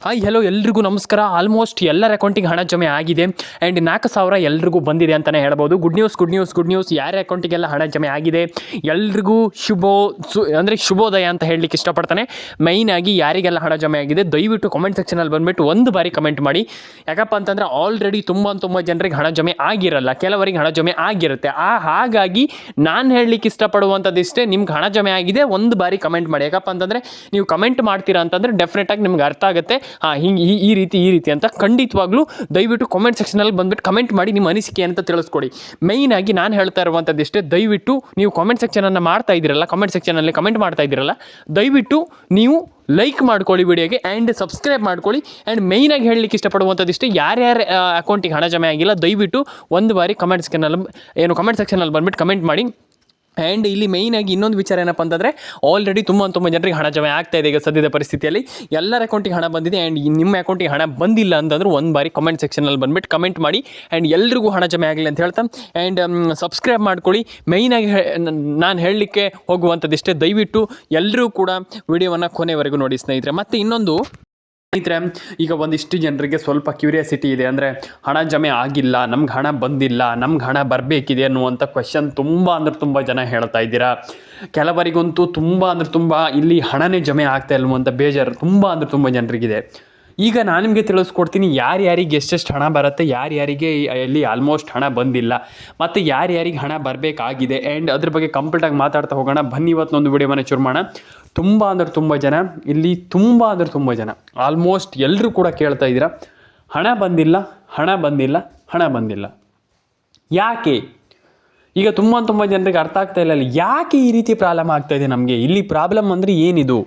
Hi hello ಎಲ್ರಿಗೂ ನಮಸ್ಕಾರ. Almost ಎಲ್ಲರ ಅಕೌಂಟಿಗೆ ಹಣ ಜಮೆ ಆಗಿದೆ ಆ್ಯಂಡ್ 4,000 ಎಲ್ರಿಗೂ ಬಂದಿದೆ ಅಂತಲೇ ಹೇಳ್ಬೋದು. Good news. ಯಾರ ಅಕೌಂಟಿಗೆಲ್ಲ ಹಣ ಜಮೆ ಆಗಿದೆ ಎಲ್ರಿಗೂ ಶುಭೋದಯ ಅಂತ ಹೇಳಲಿಕ್ಕೆ ಇಷ್ಟಪಡ್ತಾನೆ. ಮೈನಾಗಿ ಯಾರಿಗೆಲ್ಲ ಹಣ ಜಮೆ ಆಗಿದೆ ದಯವಿಟ್ಟು ಕಮೆಂಟ್ ಸೆಕ್ಷನಲ್ಲಿ ಬಂದುಬಿಟ್ಟು ಒಂದು ಬಾರಿ ಕಮೆಂಟ್ ಮಾಡಿ. ಯಾಕಪ್ಪ ಅಂತಂದರೆ ಆಲ್ರೆಡಿ ತುಂಬ ಜನರಿಗೆ ಹಣ ಜಮೆ ಆಗಿರಲ್ಲ, ಕೆಲವರಿಗೆ ಹಣ ಜಮೆ ಆಗಿರುತ್ತೆ. ಹಾಗಾಗಿ ನಾನು ಹೇಳಲಿಕ್ಕೆ ಇಷ್ಟಪಡುವಂಥದ್ದಿಷ್ಟೇ, ನಿಮ್ಗೆ ಹಣ ಜಮೆ ಆಗಿದೆ ಒಂದು ಬಾರಿ ಕಮೆಂಟ್ ಮಾಡಿ. ಯಾಕಪ್ಪ ಅಂತಂದರೆ ನೀವು ಕಮೆಂಟ್ ಮಾಡ್ತೀರಾ ಅಂತಂದರೆ ಡೆಫಿನೆಟಾಗಿ ನಿಮ್ಗೆ ಅರ್ಥ ಆಗುತ್ತೆ. ಹಿಂಗೆ ಈ ರೀತಿ ಅಂತ ಖಂಡಿತವಾಗ್ಲೂ ದಯವಿಟ್ಟು ಕಾಮೆಂಟ್ ಸೆಕ್ಷನಲ್ಲಿ ಬಂದುಬಿಟ್ಟು ಕಮೆಂಟ್ ಮಾಡಿ ನಿಮ್ಮ ಅನಿಸಿಕೆ ಅಂತ ತಿಳಿಸ್ಕೊಡಿ. ಮೇಯ್ನಾಗಿ ನಾನು ಹೇಳ್ತಾ ಇರುವಂಥದ್ದಿಷ್ಟೇ, ದಯವಿಟ್ಟು ನೀವು ಕಾಮೆಂಟ್ ಸೆಕ್ಷನನ್ನು ಮಾಡ್ತಾ ಇದ್ದೀರಲ್ಲ, ಕಮೆಂಟ್ ಸೆಕ್ಷನಲ್ಲಿ ಕಮೆಂಟ್ ಮಾಡ್ತಾ ಇದ್ದೀರಲ್ಲ, ದಯವಿಟ್ಟು ನೀವು ಲೈಕ್ ಮಾಡ್ಕೊಳ್ಳಿ ವಿಡಿಯೋಗೆ ಆ್ಯಂಡ್ ಸಬ್ಸ್ಕ್ರೈಬ್ ಮಾಡ್ಕೊಳ್ಳಿ. ಆ್ಯಂಡ್ ಮೇಯ್ನಾಗಿ ಹೇಳಲಿಕ್ಕೆ ಇಷ್ಟಪಡುವಂಥದ್ದಿಷ್ಟೇ, ಯಾರ್ಯಾರ ಅಕೌಂಟಿಗೆ ಹಣ ಜಮೆ ಆಗಿಲ್ಲ ದಯವಿಟ್ಟು ಒಂದು ಬಾರಿ ಕಮೆಂಟ್ ಸೆಕ್ಷನಲ್ಲಿ ಬಂದುಬಿಟ್ಟು ಕಮೆಂಟ್ ಮಾಡಿ. ಆ್ಯಂಡ್ ಇಲ್ಲಿ ಮೇಯ್ನಾಗಿ ಇನ್ನೊಂದು ವಿಚಾರ ಏನಪ್ಪ ಅಂತಂದರೆ, ಆಲ್ರೆಡಿ ತುಂಬ ಜನರಿಗೆ ಹಣ ಜಮೆ ಆಗ್ತಾ ಇದೆ ಈಗ ಸದ್ಯದ ಪರಿಸ್ಥಿತಿಯಲ್ಲಿ. ಎಲ್ಲರ ಅಕೌಂಟಿಗೆ ಹಣ ಬಂದಿದೆ ಆ್ಯಂಡ್ ನಿಮ್ಮ ಅಕೌಂಟಿಗೆ ಹಣ ಬಂದಿಲ್ಲ ಅಂತಂದ್ರೆ ಒಂದು ಬಾರಿ ಕಮೆಂಟ್ ಸೆಕ್ಷನಲ್ಲಿ ಬಂದುಬಿಟ್ಟು ಕಮೆಂಟ್ ಮಾಡಿ. ಆ್ಯಂಡ್ ಎಲ್ರಿಗೂ ಹಣ ಜಮೆ ಆಗಲಿ ಅಂತ ಹೇಳ್ತಾ ಆ್ಯಂಡ್ ಸಬ್ಸ್ಕ್ರೈಬ್ ಮಾಡ್ಕೊಳ್ಳಿ. ಮೇಯ್ನಾಗಿ ನಾನು ಹೇಳಲಿಕ್ಕೆ ಹೋಗುವಂಥದ್ದಿಷ್ಟೇ, ದಯವಿಟ್ಟು ಎಲ್ಲರೂ ಕೂಡ ವಿಡಿಯೋವನ್ನು ಕೊನೆವರೆಗೂ ನೋಡಿ ಸ್ನೇಹಿತರೆ. ಮತ್ತು ಇನ್ನೊಂದು ಸ್ನೇಹಿತರೆ, ಈಗ ಒಂದಿಷ್ಟು ಜನರಿಗೆ ಸ್ವಲ್ಪ ಕ್ಯೂರಿಯಾಸಿಟಿ ಇದೆ, ಅಂದರೆ ಹಣ ಜಮೆ ಆಗಿಲ್ಲ, ನಮ್ಗೆ ಹಣ ಬಂದಿಲ್ಲ, ನಮ್ಗೆ ಹಣ ಬರಬೇಕಿದೆ ಅನ್ನುವಂಥ ಕ್ವೆಶ್ಚನ್ ತುಂಬ ಜನ ಹೇಳ್ತಾ ಇದ್ದೀರಾ. ಕೆಲವರಿಗಂತೂ ತುಂಬ ಇಲ್ಲಿ ಹಣನೇ ಜಮೆ ಆಗ್ತಾ ಇಲ್ಲವಂತ ಬೇಜಾರು ತುಂಬ ಜನರಿಗಿದೆ. ಈಗ ನಾನು ನಿಮಗೆ ತಿಳಿಸ್ಕೊಡ್ತೀನಿ ಯಾರ್ಯಾರಿಗೆ ಎಷ್ಟೆಷ್ಟು ಹಣ ಬರುತ್ತೆ, ಯಾರ್ಯಾರಿಗೆ ಇಲ್ಲಿ ಆಲ್ಮೋಸ್ಟ್ ಹಣ ಬಂದಿಲ್ಲ, ಮತ್ತು ಯಾರ್ಯಾರಿಗೆ ಹಣ ಬರಬೇಕಾಗಿದೆ. ಆ್ಯಂಡ್ ಅದ್ರ ಬಗ್ಗೆ ಕಂಪ್ಲೀಟಾಗಿ ಮಾತಾಡ್ತಾ ಹೋಗೋಣ. ಬನ್ನಿ ಇವತ್ತೊಂದು ವಿಡಿಯೋವನ್ನು ಶುರು ಮಾಡೋಣ. ತುಂಬ ಜನ ಇಲ್ಲಿ ತುಂಬ ಜನ ಆಲ್ಮೋಸ್ಟ್ ಎಲ್ಲರೂ ಕೂಡ ಕೇಳ್ತಾ ಇದ್ದೀರಾ, ಹಣ ಬಂದಿಲ್ಲ ಯಾಕೆ? ಈಗ ತುಂಬ ಜನರಿಗೆ ಅರ್ಥ ಆಗ್ತಾ ಇಲ್ಲ, ಯಾಕೆ ಈ ರೀತಿ ಪ್ರಾಬ್ಲಮ್ ಆಗ್ತಾಯಿದೆ ನಮಗೆ, ಇಲ್ಲಿ ಪ್ರಾಬ್ಲಮ್ ಅಂದರೆ ಏನಿದು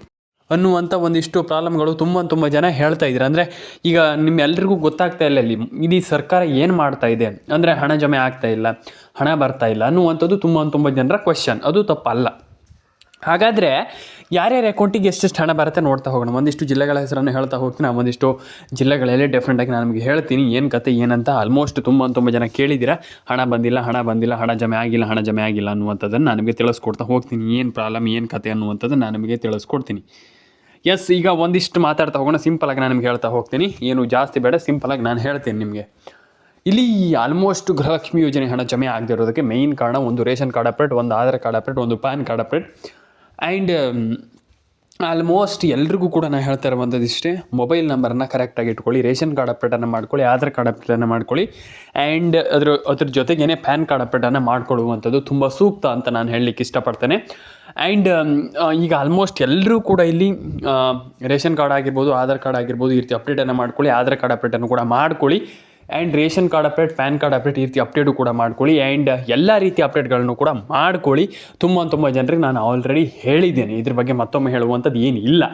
ಅನ್ನುವಂಥ ಒಂದಿಷ್ಟು ಪ್ರಾಬ್ಲಮ್ಗಳು ತುಂಬ ಜನ ಹೇಳ್ತಾ ಇದ್ದಾರೆ. ಅಂದರೆ ಈಗ ನಿಮ್ಮೆಲ್ಲರಿಗೂ ಗೊತ್ತಾಗ್ತಾ ಇಲ್ಲ ಇಲ್ಲಿ ಸರ್ಕಾರ ಏನು ಮಾಡ್ತಾ ಇದೆ, ಅಂದರೆ ಹಣ ಜಮೆ ಆಗ್ತಾ ಇಲ್ಲ, ಹಣ ಬರ್ತಾ ಇಲ್ಲ ಅನ್ನುವಂಥದ್ದು ತುಂಬ ಜನರ ಕ್ವೆಶ್ಚನ್. ಅದು ತಪ್ಪಲ್ಲ. ಹಾಗಾದರೆ ಯಾರ್ಯಾರ ಅಕೌಂಟಿಗೆ ಎಷ್ಟೆಷ್ಟು ಹಣ ಬರುತ್ತೆ ನೋಡ್ತಾ ಹೋಗೋಣ. ಒಂದಿಷ್ಟು ಜಿಲ್ಲೆಗಳ ಹೆಸರನ್ನು ಹೇಳ್ತಾ ಹೋಗ್ತೀನಿ. ಒಂದಿಷ್ಟು ಜಿಲ್ಲೆಗಳಲ್ಲಿ ಡೆಫ್ರೆಂಟಾಗಿ ನಾನು ನಿಮಗೆ ಹೇಳ್ತೀನಿ ಏನು ಕತೆ ಏನಂತ. ಆಲ್ಮೋಸ್ಟ್ ತುಂಬ ಜನ ಕೇಳಿದ್ದೀರಾ, ಹಣ ಬಂದಿಲ್ಲ, ಹಣ ಜಮೆ ಆಗಿಲ್ಲ ಅನ್ನುವಂಥದ್ದನ್ನು ನಾನು ನಿಮಗೆ ತಿಳಿಸ್ಕೊಡ್ತಾ ಹೋಗ್ತೀನಿ. ಏನು ಪ್ರಾಬ್ಲಮ್, ಏನು ಕತೆ ಅನ್ನುವಂಥದ್ದು ನಾನು ನಿಮಗೆ ತಿಳಿಸ್ಕೊಡ್ತೀನಿ. ಎಸ್, ಈಗ ಒಂದಿಷ್ಟು ಮಾತಾಡ್ತಾ ಹೋಗೋಣ. ಸಿಂಪಲಾಗಿ ನಾನು ನಿಮ್ಗೆ ಹೇಳ್ತಾ ಹೋಗ್ತೀನಿ, ಏನು ಜಾಸ್ತಿ ಬೇಡ, ಸಿಂಪಲಾಗಿ ನಾನು ಹೇಳ್ತೀನಿ ನಿಮಗೆ. ಇಲ್ಲಿ ಆಲ್ಮೋಸ್ಟ್ ಗೃಹಲಕ್ಷ್ಮಿ ಯೋಜನೆ ಹಣ ಜಮೆ ಆಗದಿರೋದಕ್ಕೆ ಮೇಯ್ನ್ ಕಾರಣ ಒಂದು ರೇಷನ್ ಕಾರ್ಡ್ ಅಪ್ಡೇಟ್, ಒಂದು ಆಧಾರ್ ಕಾರ್ಡ್ ಅಪ್ಡೇಟ್, ಒಂದು PAN card update. And almost ಎಲ್ರಿಗೂ ಕೂಡ ನಾನು ಹೇಳ್ತಾ ಇರುವಂಥದ್ದು ಇಷ್ಟೇ, ಮೊಬೈಲ್ ನಂಬರನ್ನು ಕರೆಕ್ಟಾಗಿ ಇಟ್ಕೊಳ್ಳಿ, ರೇಷನ್ ಕಾರ್ಡ್ ಅಪ್ಡೇಟನ್ನು ಮಾಡ್ಕೊಳ್ಳಿ, ಆಧಾರ್ ಕಾರ್ಡ್ ಅಪ್ಡೇಟನ್ನು ಮಾಡ್ಕೊಳ್ಳಿ. ಆ್ಯಂಡ್ ಅದ್ರ ಜೊತೆಗೇ ಪ್ಯಾನ್ ಕಾರ್ಡ್ ಅಪ್ಡೇಟನ್ನು ಮಾಡ್ಕೊಳ್ಳುವಂಥದ್ದು ತುಂಬ ಸೂಕ್ತ ಅಂತ ನಾನು ಹೇಳಲಿಕ್ಕೆ ಇಷ್ಟಪಡ್ತೇನೆ. ಆ್ಯಂಡ್ ಈಗ ಆಲ್ಮೋಸ್ಟ್ ಎಲ್ಲರೂ ಕೂಡ ಇಲ್ಲಿ ರೇಷನ್ ಕಾರ್ಡ್ ಆಗಿರ್ಬೋದು, ಆಧಾರ್ ಕಾರ್ಡ್ ಆಗಿರ್ಬೋದು, ಈ ರೀತಿ ಅಪ್ಡೇಟನ್ನು ಮಾಡ್ಕೊಳ್ಳಿ, ಆಧಾರ್ ಕಾರ್ಡ್ ಅಪ್ಡೇಟನ್ನು ಕೂಡ ಮಾಡ್ಕೊಳ್ಳಿ. And ration card update, pan card update ಈ ರೀತಿ ಅಪ್ಡೇಟು ಕೂಡ ಮಾಡ್ಕೊಳ್ಳಿ. ಆ್ಯಂಡ್ ಎಲ್ಲ ರೀತಿಯ ಅಪ್ಡೇಟ್ಗಳನ್ನು ಕೂಡ ಮಾಡ್ಕೊಳ್ಳಿ. ತುಂಬ ಜನರಿಗೆ ನಾನು ಆಲ್ರೆಡಿ ಹೇಳಿದ್ದೇನೆ, ಇದ್ರ ಬಗ್ಗೆ ಮತ್ತೊಮ್ಮೆ ಹೇಳುವಂಥದ್ದು ಏನಿಲ್ಲ.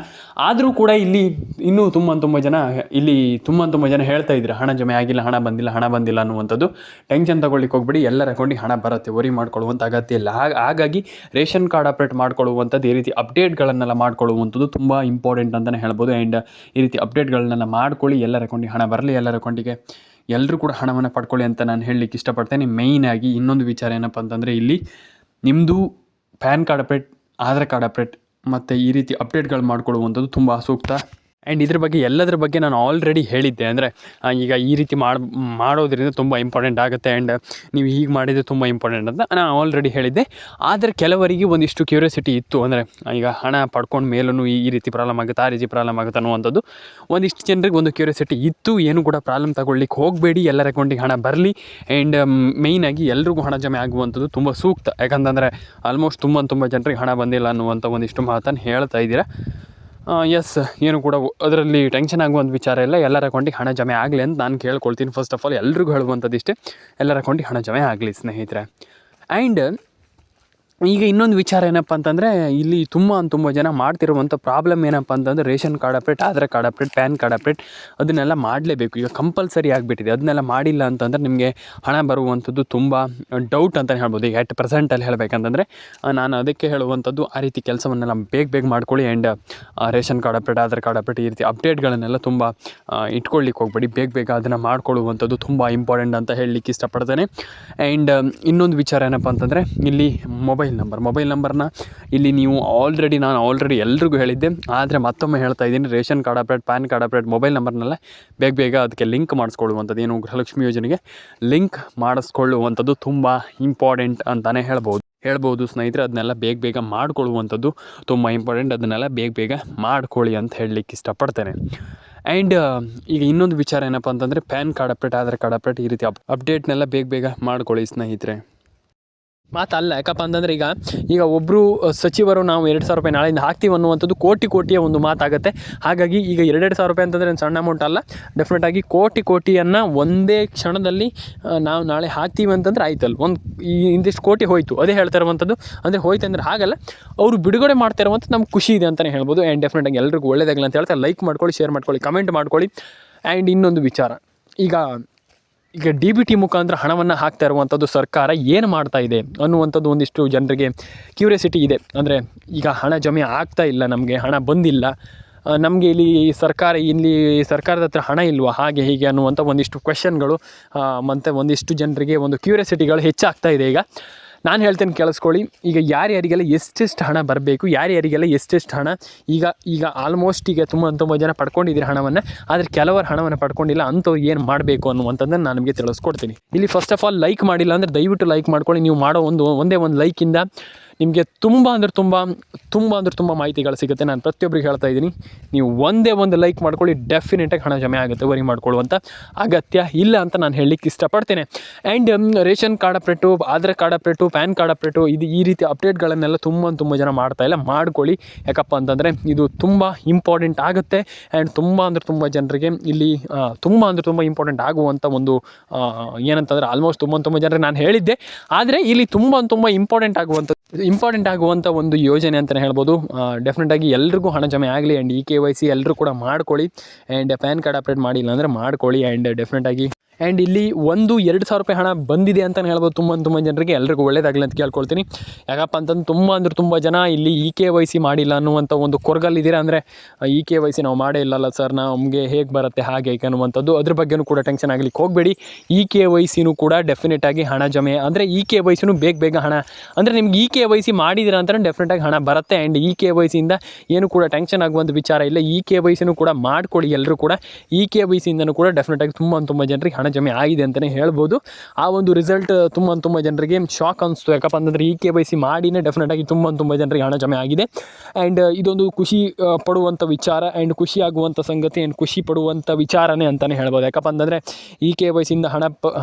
ಆದರೂ ಕೂಡ ಇಲ್ಲಿ ಇನ್ನೂ ತುಂಬ ಜನ ಹೇಳ್ತಾ ಇದ್ದಾರೆ, ಹಣ ಜಮೆ ಆಗಿಲ್ಲ, ಹಣ ಬಂದಿಲ್ಲ ಅನ್ನುವಂಥದ್ದು. ಟೆನ್ಷನ್ ತೊಗೊಳ್ಳಿಕ್ಕೆ ಹೋಗ್ಬಿಡಿ, ಎಲ್ಲರ ಅಕೌಂಟಿಗೆ ಹಣ ಬರುತ್ತೆ, ವರಿ ಮಾಡ್ಕೊಳ್ಳುವಂಥ ಅಗತ್ಯ ಇಲ್ಲ. ಹಾಗಾಗಿ ರೇಷನ್ ಕಾರ್ಡ್ ಅಪ್ಡೇಟ್ ಮಾಡ್ಕೊಳ್ಳುವಂಥದ್ದು, ಈ ರೀತಿ ಅಪ್ಡೇಟ್ಗಳನ್ನೆಲ್ಲ ಮಾಡ್ಕೊಳ್ಳುವಂಥದ್ದು ತುಂಬ ಇಂಪಾರ್ಟೆಂಟ್ ಅಂತಲೇ ಹೇಳ್ಬೋದು. ಆ್ಯಂಡ್ ಈ ರೀತಿ ಅಪ್ಡೇಟ್ಗಳನ್ನೆಲ್ಲ ಮಾಡ್ಕೊಳ್ಳಿ, ಎಲ್ಲರ ಅಕೌಂಟಿಗೆ ಹಣ ಬರಲಿ, ಎಲ್ಲರ ಅಕೌಂಟಿಗೆ ಎಲ್ಲರೂ ಕೂಡ ಹಣವನ್ನು ಪಡ್ಕೊಳ್ಳಿ ಅಂತ ನಾನು ಹೇಳಲಿಕ್ಕೆ ಇಷ್ಟಪಡ್ತೇನೆ. ಮೇಯ್ನಾಗಿ ಇನ್ನೊಂದು ವಿಚಾರ ಏನಪ್ಪ ಅಂತಂದರೆ, ಇಲ್ಲಿ ನಿಮ್ಮದು PAN card update, Aadhaar card update ಮತ್ತು ಈ ರೀತಿ ಅಪ್ಡೇಟ್ಗಳು ಮಾಡ್ಕೊಳ್ಳುವಂಥದ್ದು ತುಂಬ ಸೂಕ್ತ. ಆ್ಯಂಡ್ ಇದ್ರ ಬಗ್ಗೆ ಎಲ್ಲದರ ಬಗ್ಗೆ ನಾನು ಆಲ್ರೆಡಿ ಹೇಳಿದ್ದೆ. ಅಂದರೆ ಈಗ ಈ ರೀತಿ ಮಾಡೋದ್ರಿಂದ ತುಂಬ ಇಂಪಾರ್ಟೆಂಟ್ ಆಗುತ್ತೆ, ಆ್ಯಂಡ್ ನೀವು ಹೀಗೆ ಮಾಡಿದರೆ ತುಂಬ ಇಂಪಾರ್ಟೆಂಟ್ ಅಂತ ನಾನು ಆಲ್ರೆಡಿ ಹೇಳಿದ್ದೆ. ಆದರೆ ಕೆಲವರಿಗೆ ಒಂದಿಷ್ಟು ಕ್ಯೂರಿಯಾಸಿಟಿ ಇತ್ತು, ಅಂದರೆ ಈಗ ಹಣ ಪಡ್ಕೊಂಡು ಮೇಲೂ ಈ ರೀತಿ ಪ್ರಾಬ್ಲಮ್ ಆಗುತ್ತೆ, ಆ ರೀತಿ ಪ್ರಾಬ್ಲಮ್ ಆಗುತ್ತೆ ಅನ್ನುವಂಥದ್ದು ಒಂದಿಷ್ಟು ಜನರಿಗೆ ಒಂದು ಕ್ಯೂರಿಯಾಸಿಟಿ ಇತ್ತು. ಏನು ಕೂಡ ಪ್ರಾಬ್ಲಮ್ ತಗೊಳ್ಳಿಕ್ಕೆ ಹೋಗಬೇಡಿ, ಎಲ್ಲರ ಅಕೌಂಟಿಗೆ ಹಣ ಬರಲಿ. ಆ್ಯಂಡ್ ಮೇಯ್ನಾಗಿ ಎಲ್ರಿಗೂ ಹಣ ಜಮೆ ಆಗುವಂಥದ್ದು ತುಂಬ ಸೂಕ್ತ. ಯಾಕಂತಂದರೆ ಆಲ್ಮೋಸ್ಟ್ ತುಂಬ ಜನರಿಗೆ ಹಣ ಬಂದಿಲ್ಲ ಅನ್ನುವಂಥ ಒಂದಿಷ್ಟು ಮಾತನ್ನು ಹೇಳ್ತಾ ಇದ್ದೀರಾ. ಎಸ್, ಏನು ಕೂಡ ಅದರಲ್ಲಿ ಟೆನ್ಷನ್ ಆಗುವಂಥ ವಿಚಾರ ಇಲ್ಲ. ಎಲ್ಲರ ಅಕೌಂಟಿಗೆ ಹಣ ಜಮೆ ಆಗಲಿ ಅಂತ ನಾನು ಕೇಳ್ಕೊಳ್ತೀನಿ. ಫಸ್ಟ್ ಆಫ್ ಆಲ್ ಎಲ್ರಿಗೂ ಹೇಳುವಂಥದ್ದು ಇಷ್ಟೇ, ಎಲ್ಲರ ಅಕೌಂಟಿಗೆ ಹಣ ಜಮೆ ಆಗಲಿ ಸ್ನೇಹಿತರೆ. ಆ್ಯಂಡ್ ಈಗ ಇನ್ನೊಂದು ವಿಚಾರ ಏನಪ್ಪ ಅಂತಂದರೆ, ಇಲ್ಲಿ ತುಂಬ ಜನ ಮಾಡ್ತಿರುವಂಥ ಪ್ರಾಬ್ಲಮ್ ಏನಪ್ಪ ಅಂತಂದರೆ, ration card update, Aadhaar card update, pan card update ಅದನ್ನೆಲ್ಲ ಮಾಡಲೇಬೇಕು. ಈಗ ಕಂಪಲ್ಸರಿ ಆಗಿಬಿಟ್ಟಿದೆ. ಅದನ್ನೆಲ್ಲ ಮಾಡಿಲ್ಲ ಅಂತಂದರೆ ನಿಮಗೆ ಹಣ ಬರುವಂಥದ್ದು ತುಂಬ ಡೌಟ್ ಅಂತಲೇ ಹೇಳ್ಬೋದು. ಈಗ 8% ಹೇಳಬೇಕಂತಂದರೆ ನಾನು ಅದಕ್ಕೆ ಹೇಳುವಂಥದ್ದು, ಆ ರೀತಿ ಕೆಲಸವನ್ನೆಲ್ಲ ಬೇಗ ಮಾಡ್ಕೊಳ್ಳಿ. And ration card update, Aadhaar card update ಈ ರೀತಿ ಅಪ್ಡೇಟ್ಗಳನ್ನೆಲ್ಲ ತುಂಬ ಇಟ್ಕೊಳ್ಳಿಕ್ಕೆ ಹೋಗ್ಬೇಡಿ. ಬೇಗ ಅದನ್ನು ಮಾಡ್ಕೊಳ್ಳುವಂಥದ್ದು ತುಂಬ ಇಂಪಾರ್ಟೆಂಟ್ ಅಂತ ಹೇಳಲಿಕ್ಕೆ ಇಷ್ಟಪಡ್ತೇನೆ. ಆ್ಯಂಡ್ ಇನ್ನೊಂದು ವಿಚಾರ ಏನಪ್ಪ ಅಂತಂದರೆ, ಇಲ್ಲಿ ಮೊಬೈಲ್ ಮೊಬೈಲ್ ನಂಬರ್ನ ಇಲ್ಲಿ ನೀವು ನಾನು ಆಲ್ರೆಡಿ ಎಲ್ರಿಗೂ ಹೇಳಿದ್ದೆ, ಆದರೆ ಮತ್ತೊಮ್ಮೆ ಹೇಳ್ತಾ ಇದ್ದೀನಿ, ration card update, pan card update, mobile ನಂಬರ್ನೆಲ್ಲ ಬೇಗ ಅದಕ್ಕೆ ಲಿಂಕ್ ಮಾಡಿಸ್ಕೊಳ್ಳುವಂಥದ್ದು, ಏನು ಗೃಹಲಕ್ಷ್ಮಿ ಯೋಜನೆಗೆ ಲಿಂಕ್ ಮಾಡಿಸ್ಕೊಳ್ಳುವಂಥದ್ದು ತುಂಬ ಇಂಪಾರ್ಟೆಂಟ್ ಅಂತಲೇ ಹೇಳ್ಬೋದು ಸ್ನೇಹಿತರೆ. ಅದನ್ನೆಲ್ಲ ಬೇಗ ಮಾಡಿಕೊಳ್ಳುವಂಥದ್ದು ತುಂಬ ಇಂಪಾರ್ಟೆಂಟ್. ಅದನ್ನೆಲ್ಲ ಬೇಗ ಮಾಡ್ಕೊಳ್ಳಿ ಅಂತ ಹೇಳಲಿಕ್ಕೆ ಇಷ್ಟಪಡ್ತೇನೆ. ಆ್ಯಂಡ್ ಈಗ ಇನ್ನೊಂದು ವಿಚಾರ ಏನಪ್ಪ ಅಂತಂದರೆ, PAN card update, Aadhaar card update, ಈ ರೀತಿ ಅಪ್ಡೇಟ್ನೆಲ್ಲ ಬೇಗ ಮಾಡ್ಕೊಳ್ಳಿ ಸ್ನೇಹಿತರೆ. ಮಾತಲ್ಲ, ಯಾಕಪ್ಪ ಅಂತಂದರೆ ಈಗ ಒಬ್ಬರು ಸಚಿವರು ನಾವು 2,000 ರೂಪಾಯಿ ನಾಳೆಯಿಂದ ಹಾಕ್ತೀವಿ ಅನ್ನುವಂಥದ್ದು ಕೋಟಿಯ ಒಂದು ಮಾತಾಗುತ್ತೆ. ಹಾಗಾಗಿ ಈಗ 2,000 ರೂಪಾಯಿ ಅಂತಂದರೆ ಸಣ್ಣ ಅಮೌಂಟ್ ಅಲ್ಲ, ಡೆಫಿನೆಟಾಗಿ ಕೋಟಿಯನ್ನು ಒಂದೇ ಕ್ಷಣದಲ್ಲಿ ನಾವು ನಾಳೆ ಹಾಕ್ತೀವಿ ಅಂತಂದ್ರೆ ಆಯ್ತಲ್ಲ, ಇಂದಿಷ್ಟು ಕೋಟಿ ಹೋಯಿತು, ಅದೇ ಹೇಳ್ತಾ ಇರುವಂಥದ್ದು. ಅಂದರೆ ಹೋಯ್ತು ಅಂದರೆ ಹಾಗಲ್ಲ, ಅವರು ಬಿಡುಗಡೆ ಮಾಡ್ತಾ ಇರುವಂಥದ್ದು ನಮ್ಗೆ ಖುಷಿ ಇದೆ ಅಂತಲೇ ಹೇಳ್ಬೋದು. ಆ್ಯಂಡ್ ಡೆಫಿನೆಟಾಗಿ ಎಲ್ರಿಗೂ ಒಳ್ಳೆಯದಾಗಲಿ ಅಂತ ಹೇಳ್ತಾ ಲೈಕ್ ಮಾಡ್ಕೊಳ್ಳಿ, ಶೇರ್ ಮಾಡ್ಕೊಳ್ಳಿ, ಕಮೆಂಟ್ ಮಾಡ್ಕೊಳ್ಳಿ. ಆ್ಯಂಡ್ ಇನ್ನೊಂದು ವಿಚಾರ, ಈಗ DBT ಮುಖಾಂತರ ಹಣವನ್ನು ಹಾಕ್ತಾ ಇರುವಂಥದ್ದು ಸರ್ಕಾರ ಏನು ಮಾಡ್ತಾ ಇದೆ ಅನ್ನುವಂಥದ್ದು ಒಂದಿಷ್ಟು ಜನರಿಗೆ ಕ್ಯೂರಿಯಾಸಿಟಿ ಇದೆ. ಅಂದರೆ ಈಗ ಹಣ ಜಮೆ ಆಗ್ತಾ ಇಲ್ಲ, ನಮಗೆ ಹಣ ಬಂದಿಲ್ಲ, ನಮಗೆ ಇಲ್ಲಿ ಸರ್ಕಾರದ ಹತ್ರ ಹಣ ಇಲ್ವಾ, ಹಾಗೆ ಹೀಗೆ ಅನ್ನುವಂಥ ಒಂದಿಷ್ಟು ಕ್ವೆಶನ್ಗಳು ಮತ್ತು ಒಂದಿಷ್ಟು ಜನರಿಗೆ ಒಂದು ಕ್ಯೂರಿಯಾಸಿಟಿಗಳು ಹೆಚ್ಚಾಗ್ತಾ ಇದೆ. ಈಗ ನಾನು ಹೇಳ್ತೇನೆ, ಕೇಳಿಸ್ಕೊಳ್ಳಿ. ಈಗ ಯಾರ್ಯಾರಿಗೆಲ್ಲ ಎಷ್ಟೆಷ್ಟು ಹಣ ಬರಬೇಕು, ಯಾರ್ಯಾರಿಗೆಲ್ಲ ಎಷ್ಟೆಷ್ಟು ಹಣ ಈಗ ಆಲ್ಮೋಸ್ಟ್ ಈಗ ತುಂಬ ಜನ ಪಡ್ಕೊಂಡಿದ್ದೀರಿ ಹಣವನ್ನು, ಆದರೆ ಕೆಲವರು ಹಣವನ್ನು ಪಡ್ಕೊಂಡಿಲ್ಲ, ಅಂಥವ್ರು ಏನು ಮಾಡಬೇಕು ಅನ್ನುವಂಥದ್ದನ್ನು ನಾನು ನಿಮಗೆ ತಿಳಿಸ್ಕೊಡ್ತೀನಿ. ಇಲ್ಲಿ ಫಸ್ಟ್ ಆಫ್ ಆಲ್ ಲೈಕ್ ಮಾಡಿಲ್ಲ ಅಂದರೆ ದಯವಿಟ್ಟು ಲೈಕ್ ಮಾಡ್ಕೊಳ್ಳಿ. ನೀವು ಮಾಡೋ ಒಂದೇ ಒಂದು ಲೈಕಿಂದ ನಿಮಗೆ ತುಂಬ ಮಾಹಿತಿಗಳು ಸಿಗುತ್ತೆ. ನಾನು ಪ್ರತಿಯೊಬ್ಬರಿಗೆ ಹೇಳ್ತಾ ಇದ್ದೀನಿ, ನೀವು ಒಂದೇ ಒಂದು ಲೈಕ್ ಮಾಡ್ಕೊಳ್ಳಿ, ಡೆಫಿನೆಟಾಗಿ ಹಣ ಜಮೆ ಆಗುತ್ತೆ. ವರಿ ಮಾಡ್ಕೊಳ್ಳುವಂಥ ಅಗತ್ಯ ಇಲ್ಲ ಅಂತ ನಾನು ಹೇಳಲಿಕ್ಕೆ ಇಷ್ಟಪಡ್ತೇನೆ. And ration card update, Aadhaar card update, PAN card update, ಈ ರೀತಿ ಅಪ್ಡೇಟ್ಗಳನ್ನೆಲ್ಲ ತುಂಬ ಜನ ಮಾಡ್ತಾಯಿಲ್ಲ, ಮಾಡ್ಕೊಳ್ಳಿ. ಯಾಕಪ್ಪ ಅಂತಂದರೆ ಇದು ತುಂಬ ಇಂಪಾರ್ಟೆಂಟ್ ಆಗುತ್ತೆ. ಆ್ಯಂಡ್ ತುಂಬ ಜನರಿಗೆ ಇಲ್ಲಿ ತುಂಬ ಇಂಪಾರ್ಟೆಂಟ್ ಆಗುವಂಥ ಒಂದು ಏನಂತಂದರೆ ಆಲ್ಮೋಸ್ಟ್ ತುಂಬ ಜನರಿಗೆ ನಾನು ಹೇಳಿದ್ದೆ, ಆದರೆ ಇಲ್ಲಿ ತುಂಬ ಇಂಪಾರ್ಟೆಂಟ್ ಆಗುವಂಥ ಒಂದು ಯೋಜನೆ ಅಂತಲೇ ಹೇಳ್ಬೋದು. ಡೆಫಿನೆಟಾಗಿ ಎಲ್ರಿಗೂ ಹಣ ಜಮೆ ಆಗಲಿ. ಆ್ಯಂಡ್ KYC ಎಲ್ಲರೂ ಕೂಡ ಮಾಡ್ಕೊಳ್ಳಿ. ಆ್ಯಂಡ್ ಪ್ಯಾನ್ ಕಾರ್ಡ್ ಅಪ್ಡೇಟ್ ಮಾಡಿಲ್ಲ ಅಂದರೆ ಮಾಡ್ಕೊಳ್ಳಿ. ಆ್ಯಂಡ್ ಡೆಫಿನೆಟಾಗಿ ಆ್ಯಂಡ್ ಇಲ್ಲಿ 2,000 ರೂಪಾಯಿ ಹಣ ಬಂದಿದೆ ಅಂತಲೇ ಹೇಳ್ಬೋದು ತುಂಬ ಜನರಿಗೆ. ಎಲ್ರಿಗೂ ಒಳ್ಳೇದಾಗಲಿ ಅಂತ ಕೇಳ್ಕೊಳ್ತೀನಿ. ಯಾಕಪ್ಪ ಅಂತಂದು ತುಂಬ ಜನ ಇಲ್ಲಿ KYC ಮಾಡಿಲ್ಲ ಅನ್ನುವಂಥ ಒಂದು ಕೊರಗಲ್ಲಿದ್ದೀರಾ. ಅಂದರೆ KYC ನಾವು ಮಾಡೇ ಇಲ್ಲಲ್ಲ ಸರ್, ನಮಗೆ ಹೇಗೆ ಬರುತ್ತೆ ಹಾಗೆ ಅನ್ನುವಂಥದ್ದು, ಅದ್ರ ಬಗ್ಗೆನೂ ಕೂಡ ಟೆನ್ಷನ್ ಆಗಲಿಕ್ಕೆ ಹೋಗಬೇಡಿ. KYCನೂ ಕೂಡ ಡೆಫಿನೆಟಾಗಿ ಹಣ ಜಮೆ, ಅಂದರೆ KYCನೂ ಬೇಗ ಹಣ, ಅಂದರೆ ನಿಮ್ಗೆ KYC ಮಾಡಿದಿರ ಅಂತ ಡೆಫಿನೆಟಾಗಿ ಹಣ ಬರುತ್ತೆ. ಆ್ಯಂಡ್ KYCಯಿಂದ ಏನು ಕೂಡ ಟೆನ್ಷನ್ ಆಗುವಂಥ ವಿಚಾರ ಇಲ್ಲ. KYCನೂ ಕೂಡ ಮಾಡ್ಕೊಳ್ಳಿ. ಎಲ್ಲರೂ ಕೂಡ KYCಯಿಂದನೂ ಕೂಡ ಡೆಫಿನೆಟಾಗಿ ತುಂಬ ಜನರಿಗೆ ಹಣ ಜಮೆ ಆಗಿದೆ ಅಂತಲೇ ಹೇಳ್ಬೋದು. ಆ ಒಂದು ರಿಸಲ್ಟ್ ತುಂಬ ಜನರಿಗೆ ಶಾಕ್ ಅನಿಸ್ತು. ಯಾಕಪ್ಪ ಅಂತಂದರೆ KYC ಮಾಡಿನೇ ಡೆಫಿನೆಟಾಗಿ ತುಂಬ ಜನರಿಗೆ ಹಣ ಜಮೆ ಆಗಿದೆ. ಆ್ಯಂಡ್ ಇದೊಂದು ಖುಷಿ ಪಡುವಂಥ ವಿಚಾರ, ಆ್ಯಂಡ್ ಖುಷಿ ಆಗುವಂಥ ಸಂಗತಿ, ಆ್ಯಂಡ್ ಖುಷಿ ಪಡುವಂಥ ವಿಚಾರನೇ ಅಂತಲೇ ಹೇಳ್ಬೋದು. ಯಾಕಪ್ಪ ಅಂತಂದರೆ KYCಯಿಂದ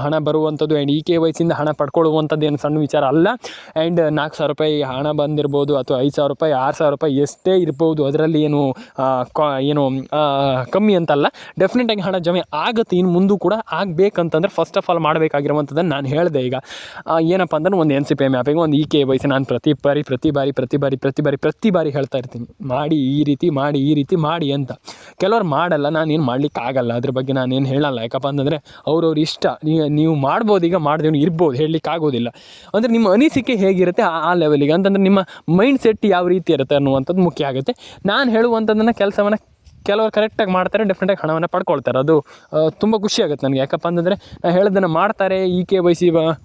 ಹಣ ಬರುವಂಥದ್ದು, ಆ್ಯಂಡ್ KYCಯಿಂದ ಹಣ ಪಡ್ಕೊಳ್ಳುವಂಥದ್ದು ಏನು ಸಣ್ಣ ವಿಚಾರ ಅಲ್ಲ. ಆ್ಯಂಡ್ 4,000 ರೂಪಾಯಿ ಹಣ ಬಂದಿರ್ಬೋದು, ಅಥವಾ 5,000 ರೂಪಾಯಿ, 6,000 ರೂಪಾಯಿ ಎಷ್ಟೇ ಇರ್ಬೋದು, ಅದರಲ್ಲಿ ಏನು ಕಮ್ಮಿ ಅಂತಲ್ಲ. ಡೆಫಿನೆಟಾಗಿ ಹಣ ಜಮೆ ಆಗುತ್ತೆ. ಇನ್ನು ಮುಂದೂ ಕೂಡ ಆಗಬೇಕಂತಂದ್ರೆ ಫಸ್ಟ್ ಆಫ್ ಆಲ್ ಮಾಡಬೇಕಾಗಿರುವಂಥದ್ದನ್ನು ನಾನು ಹೇಳಿದೆ. ಈಗ ಏನಪ್ಪ ಅಂದ್ರೆ ಒಂದು NCPI ಮ್ಯಾಪಿಗೆ ಒಂದು KYC ನಾನು ಪ್ರತಿ ಬಾರಿ ಹೇಳ್ತಾ ಇರ್ತೀನಿ, ಮಾಡಿ ಈ ರೀತಿ ಮಾಡಿ ಅಂತ. ಕೆಲವ್ರು ಮಾಡಲ್ಲ, ನಾನೇನು ಮಾಡ್ಲಿಕ್ಕೆ ಆಗಲ್ಲ, ಅದ್ರ ಬಗ್ಗೆ ನಾನೇನು ಹೇಳಲ್ಲ. ಯಾಕಪ್ಪ ಅಂತಂದರೆ ಅವ್ರವ್ರ ಇಷ್ಟ. ನೀವು ಮಾಡ್ಬೋದು, ಈಗ ಮಾಡಿದವನು ಇರ್ಬೋದು, ಹೇಳಲಿಕ್ಕೆ ಆಗೋದಿಲ್ಲ. ಅಂದರೆ ನಿಮ್ಮ ಅನಿಸಿಕೆ ಹೇಗಿರುತ್ತೆ ಆ ಲೆವೆಲಿಗೆ, ಅಂತಂದರೆ ನಿಮ್ಮ ಮೈಂಡ್ ಸೆಟ್ ಯಾವ ರೀತಿ ಇರುತ್ತೆ ಅನ್ನುವಂಥದ್ದು ಮುಖ್ಯ ಆಗುತ್ತೆ. ನಾನು ಹೇಳುವಂಥದ್ದನ್ನು ಕೆಲಸವನ್ನು ಕೆಲವರು ಕರೆಕ್ಟಾಗಿ ಮಾಡ್ತಾರೆ, ಡೆಫಿನೆಟಾಗಿ ಹಣವನ್ನು ಪಡ್ಕೊಳ್ತಾರೆ. ಅದು ತುಂಬ ಖುಷಿ ಆಗುತ್ತೆ ನನಗೆ. ಯಾಕಪ್ಪ ಅಂತಂದರೆ ನಾನು ಹೇಳೋದನ್ನು ಮಾಡ್ತಾರೆ, KYC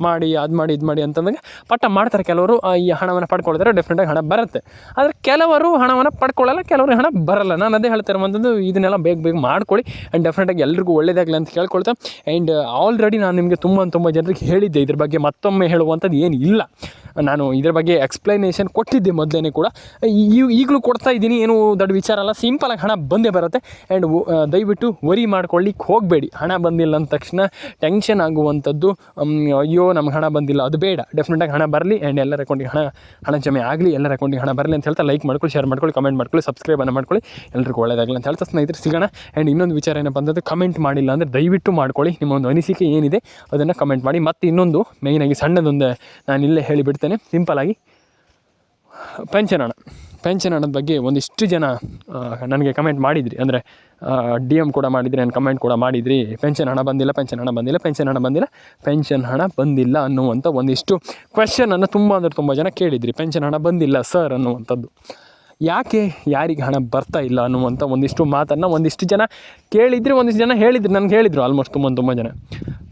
ಮಾಡಿ ಅದು ಮಾಡಿ ಇದು ಮಾಡಿ ಅಂತಂದಾಗ ಪಟ್ಟ ಮಾಡ್ತಾರೆ. ಕೆಲವರು ಈ ಹಣವನ್ನು ಪಡ್ಕೊಳ್ತಾರೆ, ಡೆಫಿನೆಟಾಗಿ ಹಣ ಬರುತ್ತೆ. ಆದರೆ ಕೆಲವರು ಹಣವನ್ನು ಪಡ್ಕೊಳ್ಳಲ್ಲ, ಕೆಲವರು ಹಣ ಬರಲ್ಲ. ನಾನು ಅದೇ ಹೇಳ್ತಾ ಇರುವಂಥದ್ದು, ಇದನ್ನೆಲ್ಲ ಬೇಗ ಮಾಡ್ಕೊಳ್ಳಿ. ಆ್ಯಂಡ್ ಡೆಫಿನೆಟಾಗಿ ಎಲ್ರಿಗೂ ಒಳ್ಳೆಯದಾಗಲಿ ಅಂತ ಕೇಳ್ಕೊಳ್ತಾ. ಆ್ಯಂಡ್ ಆಲ್ರೆಡಿ ನಾನು ನಿಮಗೆ ತುಂಬ ಜನರಿಗೆ ಹೇಳಿದ್ದೆ, ಇದ್ರ ಬಗ್ಗೆ ಮತ್ತೊಮ್ಮೆ ಹೇಳುವಂಥದ್ದು ಏನು ಇಲ್ಲ. ನಾನು ಇದ್ರ ಬಗ್ಗೆ ಎಕ್ಸ್ಪ್ಲನೇಷನ್ ಕೊಟ್ಟಿದ್ದೆ ಮೊದಲೇ ಕೂಡ, ಈಗಲೂ ಕೊಡ್ತಾ ಇದ್ದೀನಿ. ಏನು ದೊಡ್ಡ ವಿಚಾರ ಅಲ್ಲ, ಸಿಂಪಲಾಗಿ ಹಣ ಬಂದೇ ಬರುತ್ತೆ. ಆ್ಯಂಡ್ ದಯವಿಟ್ಟು ವರಿ ಮಾಡ್ಕೊಳ್ಳಿಕ್ಕೆ ಹೋಗಬೇಡಿ. ಹಣ ಬಂದಿಲ್ಲ ಅಂದ ತಕ್ಷಣ ಟೆನ್ಷನ್ ಆಗುವಂಥದ್ದು, ಅಯ್ಯೋ ನಮ್ಗೆ ಹಣ ಬಂದಿಲ್ಲ, ಅದು ಬೇಡ. ಡೆಫಿನೆಟಾಗಿ ಹಣ ಬರಲಿ. ಆ್ಯಂಡ್ ಎಲ್ಲರ ಅಕೌಂಟಿಗೆ ಹಣ ಜಮೆ ಆಗಲಿ, ಎಲ್ಲರ ಅಕೌಂಟಿಗೆ ಹಣ ಬರಲಿ ಅಂತ ಹೇಳ್ತಾ ಲೈಕ್ ಮಾಡ್ಕೊಳ್ಳಿ, ಶೇರ್ ಮಾಡ್ಕೊಳ್ಳಿ, ಕಮೆಂಟ್ ಮಾಡ್ಕೊಳ್ಳಿ, ಸಬ್ಸ್ಕ್ರೈಬನ್ನು ಮಾಡ್ಕೊಳ್ಳಿ. ಎಲ್ರಿಗೂ ಒಳ್ಳೆಯದಾಗಲಿ ಅಂತ ಹೇಳ್ತಾ ಸ್ನೇಹಿತರೆ ಸಿಗೋಣ. ಆ್ಯಂಡ್ ಇನ್ನೊಂದು ವಿಚಾರ ಏನಪ್ಪ ಅಂತಂದರೆ, ಕಮೆಂಟ್ ಮಾಡಿಲ್ಲ ಅಂದರೆ ದಯವಿಟ್ಟು ಮಾಡ್ಕೊಳ್ಳಿ. ನಿಮ್ಮ ಒಂದು ಅನಿಸಿಕೆ ಏನಿದೆ ಅದನ್ನು ಕಮೆಂಟ್ ಮಾಡಿ. ಮತ್ತು ಇನ್ನೊಂದು ಮೇಯ್ನಾಗಿ ಸಣ್ಣದೊಂದು ನಾನು ಇಲ್ಲೇ ಹೇಳಿಬಿಡ್ತೇನೆ, ಸಿಂಪಲಾಗಿ ಪೆನ್ಷನ್ ಹಣದ ಬಗ್ಗೆ ಒಂದಿಷ್ಟು ಜನ ನನಗೆ ಕಮೆಂಟ್ ಮಾಡಿದ್ರಿ. ಅಂದರೆ DM ಕೂಡ ಮಾಡಿದ್ರಿ, ನಾನು ಕಮೆಂಟ್ ಕೂಡ ಮಾಡಿದ್ರಿ, ಪೆನ್ಷನ್ ಹಣ ಬಂದಿಲ್ಲ ಅನ್ನುವಂಥ ಒಂದಿಷ್ಟು ಕ್ವೆಶ್ಚನನ್ನು ತುಂಬ ಜನ ಕೇಳಿದ್ರಿ. ಪೆನ್ಷನ್ ಹಣ ಬಂದಿಲ್ಲ ಸರ್ ಅನ್ನುವಂಥದ್ದು. ಯಾಕೆ ಯಾರಿಗೆ ಹಣ ಬರ್ತಾ ಇಲ್ಲ ಅನ್ನುವಂಥ ಒಂದಿಷ್ಟು ಮಾತನ್ನು ಒಂದಿಷ್ಟು ಜನ ಕೇಳಿದರೆ, ಒಂದಿಷ್ಟು ಜನ ಹೇಳಿದ್ರು, ನನಗೆ ಹೇಳಿದರು ಆಲ್ಮೋಸ್ಟ್ ತುಂಬ ಜನ.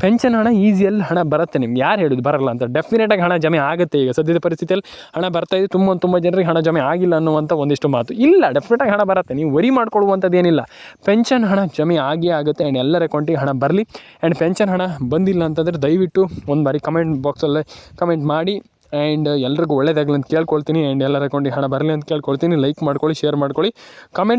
ಪೆನ್ಷನ್ ಹಣ ಈಸಿಯಲ್ಲಿ ಹಣ ಬರುತ್ತೆ ನಿಮ್ಗೆ, ಯಾರು ಹೇಳಿದ್ರು ಬರಲ್ಲ ಅಂತ? ಡೆಫಿನೆಟಾಗಿ ಹಣ ಜಮೆ ಆಗುತ್ತೆ. ಈಗ ಸದ್ಯದ ಪರಿಸ್ಥಿತಿಯಲ್ಲಿ ಹಣ ಬರ್ತಾಯಿದೆ, ತುಂಬ ಜನರಿಗೆ ಹಣ ಜಮೆ ಆಗಿಲ್ಲ ಅನ್ನುವಂಥ ಒಂದಿಷ್ಟು ಮಾತು ಇಲ್ಲ. ಡೆಫಿನೆಟಾಗಿ ಹಣ ಬರುತ್ತೆ, ನೀವು ವರಿ ಮಾಡ್ಕೊಳ್ಳುವಂಥದ್ದು ಏನಿಲ್ಲ. ಪೆನ್ಷನ್ ಹಣ ಜಮೆ ಆಗೇ ಆಗುತ್ತೆ. ಆ್ಯಂಡ್ ಎಲ್ಲರ ಅಕೌಂಟಿಗೆ ಹಣ ಬರಲಿ. ಆ್ಯಂಡ್ ಪೆನ್ಷನ್ ಹಣ ಬಂದಿಲ್ಲ ಅಂತಂದರೆ ದಯವಿಟ್ಟು ಒಂದು ಬಾರಿ ಕಮೆಂಟ್ ಬಾಕ್ಸಲ್ಲೇ ಕಮೆಂಟ್ ಮಾಡಿ. ಆ್ಯಂಡ್ ಎಲ್ರಿಗೂ ಒಳ್ಳೇದಾಗಲಿ ಅಂತ ಕೇಳ್ಕೊಳ್ತೀನಿ. ಆ್ಯಂಡ್ ಎಲ್ಲರ ಅಕೌಂಟಿಗೆ ಹಣ ಬರಲಿ ಅಂತ ಕೇಳ್ಕೊಳ್ತೀನಿ. ಲೈಕ್ ಮಾಡ್ಕೊಳ್ಳಿ, ಶೇರ್ ಮಾಡ್ಕೊಳ್ಳಿ, ಕಮೆಂಟ್